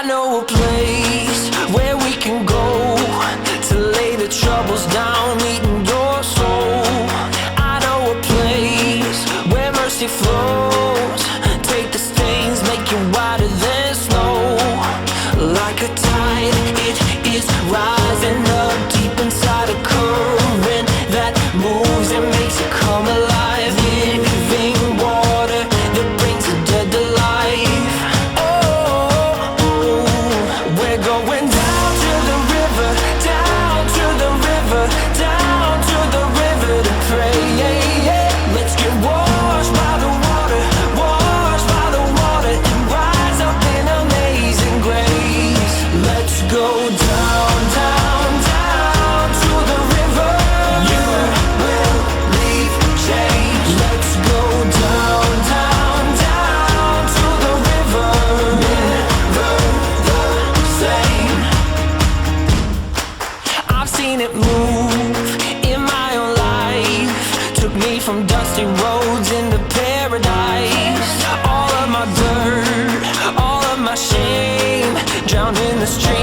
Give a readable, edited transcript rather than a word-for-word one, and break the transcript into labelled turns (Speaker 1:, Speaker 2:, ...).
Speaker 1: I know a place where we can go to lay the troubles down, eating your soul. I know a place where mercy flows. Take the stains, make you whiter than snow. Like a tide, it is rising up deep inside a current that moves and makes you come alive. Living water that brings the dead to life. Oh, we're going down to the river, down to the river, down to the river to pray. Let's get washed by the water, washed by the water, and rise up in amazing grace. Let's go down, down, down to the river. You will leave change. Let's go down, down, down to the river. Never the same. I've seen it move in my own life. Took me from dusty roads into paradise. All of my dirt, all of my shame, drowned in the stream